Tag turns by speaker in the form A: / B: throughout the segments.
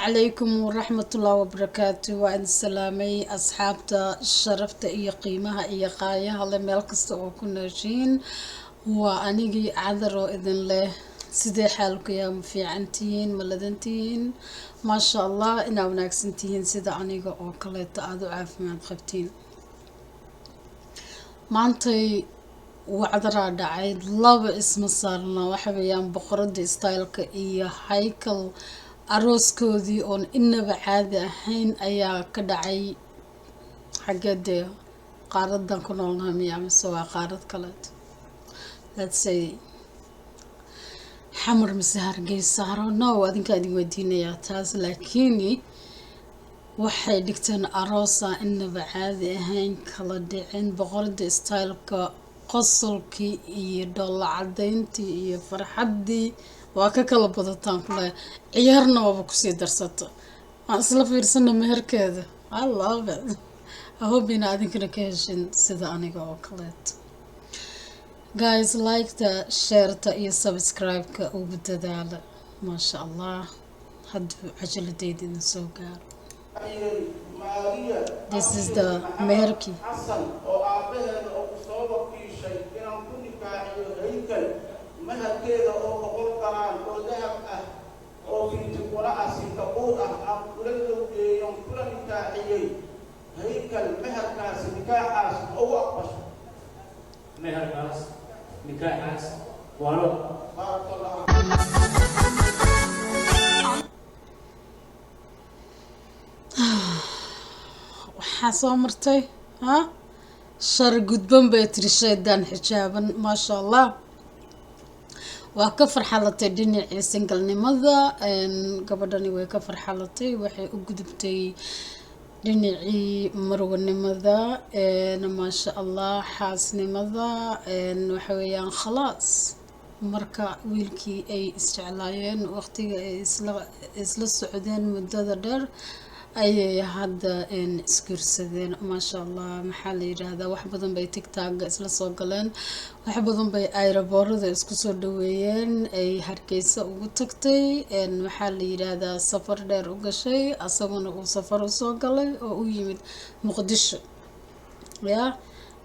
A: عليكم ورحمة الله وبركاته وأن سلامي أصحابتا شرفتا إيا قيمها إيا قايا هلا ميلكستا oo ku nooshiin waa anigii cadaro idin leh sidee xaalku yaa ma fiicantihiin ma ladantihiin maasha allah inaa wanaagsantihiin sida aniga oo kaleeto aad u caafimaad qabtiin maantay wacdaraa dhacay laba isma saarna waxa weeyaan boqorada styleka iyo haykal arooskoodii oon inaba caadi ahayn ayaa ka dhacay xageedee qaaradan ku noolnahay miyaa mise waa qaarad kaleeto let's say xamar mise hargeysa no adinkaa idin weydiinayaa taas laakiin waxay dhigteen aroosa inaba caadi ahayn kala dhicin boqorada styleka qosolkii iyo dhoolla cadayntii iyo farxaddii waa ka kala badataan kule ciyaarna waaba kusii darsato aan isla fiirsana meherkeeda I love it I hope ina adinkana ka heshin sida aniga oo kaleeto guys like-ta share-ta iyo subscribe-ka ugu dadaala maasha allah hadduu cajaladeyda idin soo gaaro this is the meherki مهركيدا oo boqol qaraan oo dahab ah oo fiinti qura asinta oo ah kullu yeeyon kulan taaciyay haykal meherkaas nikaaxaas oo aqbash meherkaas nikaaxaas walo barakallahu waxa soo martay shar gudban bay tirishaydan xijaaban ma sha Allah waa ka farxalatay dhinacii singalnimada gabadhani way ka farxalatay waxay u gudubtay dhinacii marwanimada maasha allah xaasnimada waxa weeyaan khalaas marka wiilkii ay isjeclaayeen waqtiga ay isla socdeen muddada dheer ayay hadda isguursadeen maasha allah maxaa la yiraahdaa wax badan bay tiktok isla soo galeen wax badan bay aeroboorada isku soo dhaweeyeen ay hargeysa ugu tagtay maxaa la yiraahdaa safar dheer u gashay asaguna uu safar u soo galay oo u yimid muqdisho yaa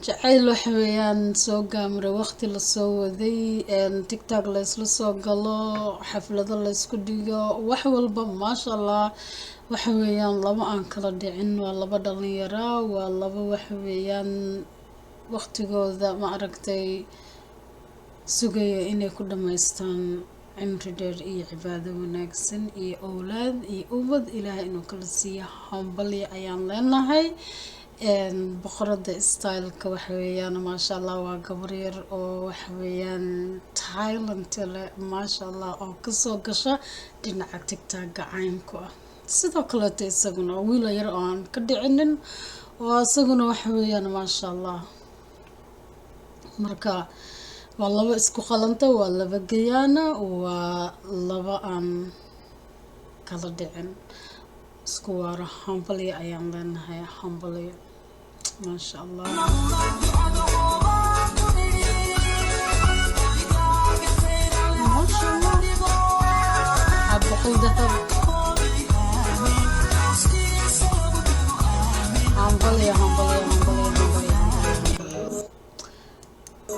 A: jacayl waxa weeyaan soo gaamray waqti la soo waday tiktok la isla soo galo xaflado la isku dhigo wax walba maasha allah waxa weeyaan laba aan kala dhicin waa laba dhalinyaro waa laba waxa weeyaan waqtigooda ma aragtay sugaya inay ku dhameystaan cimri dheer iyo cibaado wanaagsan iyo awlaad iyo ubad ilaahay inuu kala siiyo hambali ayaan leenahay boqorada styleka waxa weeyaan maasha allah waa gabar yar oo waxa weeyaan talent leh maasha allah oo kasoo gasha dhinaca tiktok gacaynku ah sidoo kaleeto isaguna wiil yar oo aan ka dhicinin oo isaguna waxa weeyaan maasha allah marka waa laba isku qalanta waa laba gayaana waa laba aan kala dhicin isku waara hambaliya ayaan leenahay hambaliya maasha allah boqol dahab hambaliya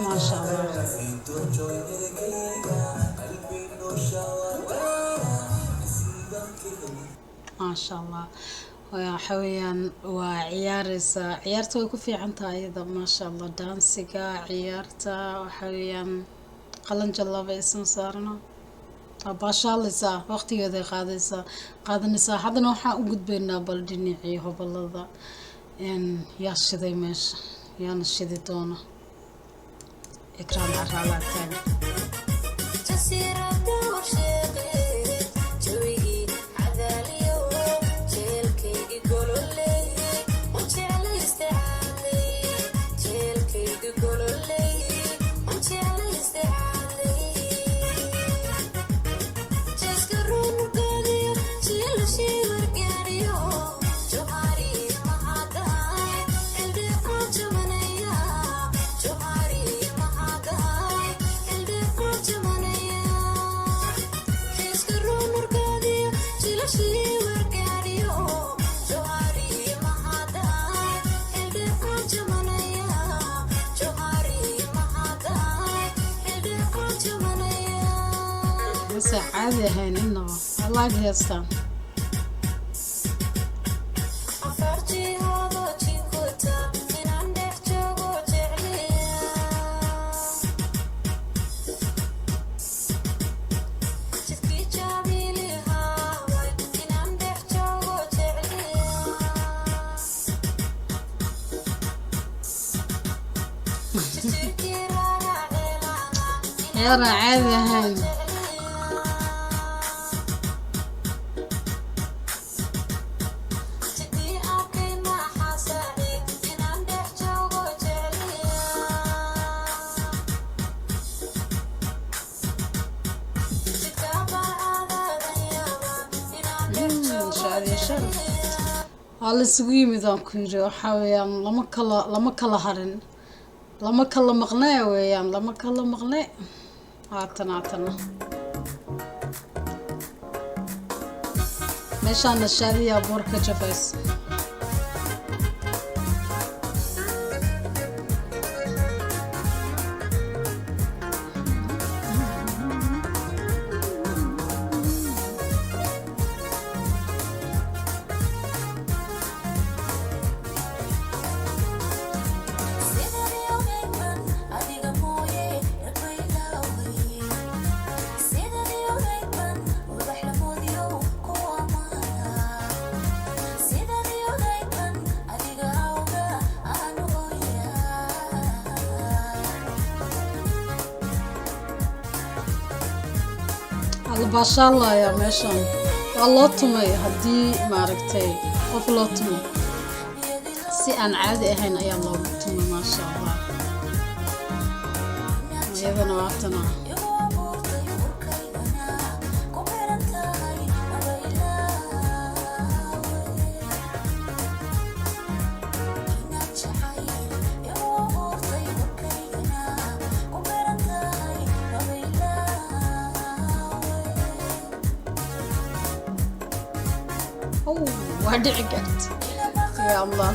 A: maasha allah maasha allah waxa weeyaan waa ciyaaraysaa ciyaarta way ku fiican tahay iyada maasha allah daansiga ciyaarta waxa weeyaan qalanja laba isma saarno baashaalaysaa waqtigeeday qaadanaysaa haddana waxaan u gudbaynaa bal dhinacii hobolada yaa shiday meesha yaana shidi doona ekraan caraalaa taagan
B: Jamania
A: caadi ahayn inaba. I like heestan. يلا عادي هاي شادي شرف على سوي ميدان كيرو حاويان لما كلا هرن لما كلا مقنع ويان لما كلا مقنع عطنا مشان الشارية بوركة جفاس باشا الله يا ماشان والله تمي هدي ما ركتي قفلو تمي سي أن عادي أهين أي الله تمي ما شاء الله يبقى نوعتنا وادي عقدت يا الله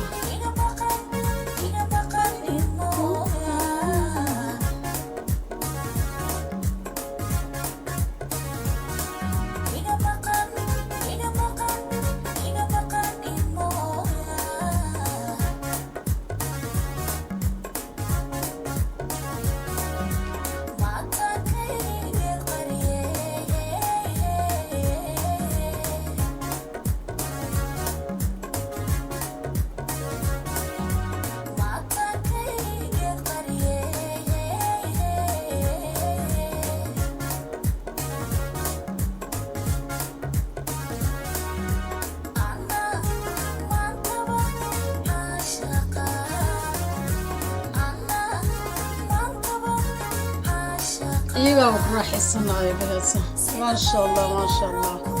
A: iyagaa ku raaxaysanaayo bahasa maasha allah maasha allah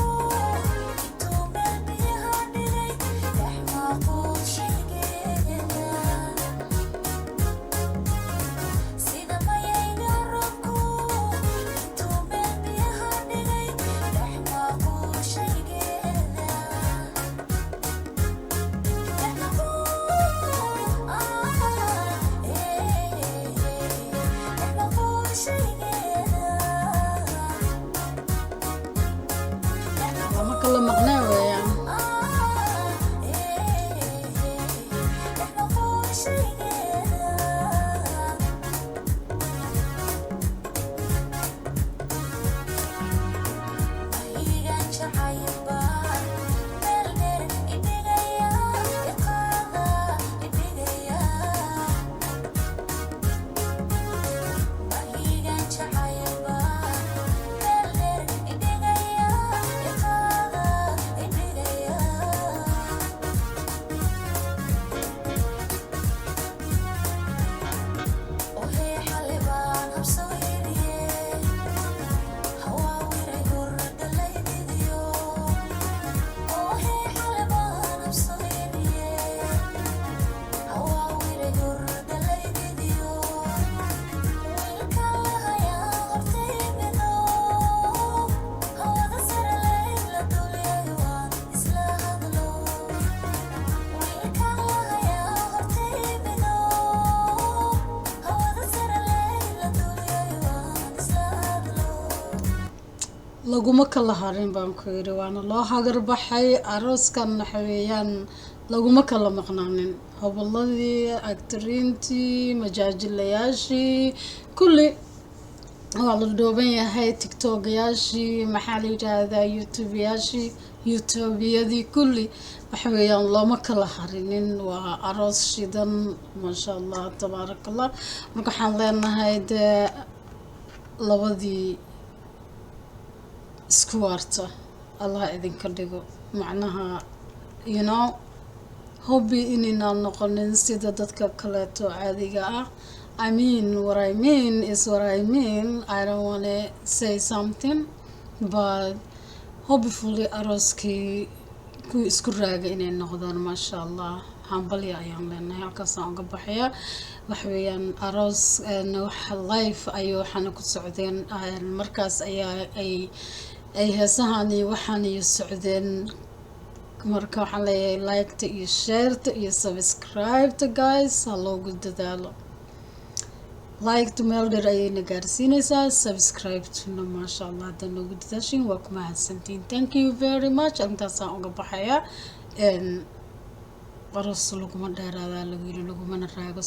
A: laguma kala harin baan ku yidhi, waana loo hagar baxay. Arooskan waxa weeyaan laguma kala maqnaanin, hobolladii, agtariintii, majaajilayaashii, kulli waa la dhooban yahay. tiktokayaashii, maxaa la yidhaahdaa, youtubeyadii, kulli waxa weeyaan looma kala harinin. waa aroos shidan, maasha allah, tabaaraka allah. marka waxaan leenahay dee labadii isku waarta allah idinka dhigo, macnaha hobby inaynaan noqonin sida dadka kaleeto caadiga ah. I mean, what I mean is what I mean. I don't want to say something, but hopefully arooskii kuwii isku raaga inay noqdaan, maasha allah. hambalya ayaan leenahay, halkaasaan uga baxaya. waxa weeyaan aroos life ayuu waxaana ku socdeen, markaas ayaa ay heesahan iyo waxaan iyo socdeen. marka waxaan leeyahay liketa iyo shareta iyo subscribeta guys, ha loogu dadaalo. liketa meel dheer ayayna gaarsiinaysaa, subscribe-tuna maasha allah hadda noogu dadaashin waa ku mahadsantiin. thank you very much. intaasaan uga baxaya. aroos laguma dheeraadaa lagu yiri, lagumana raago.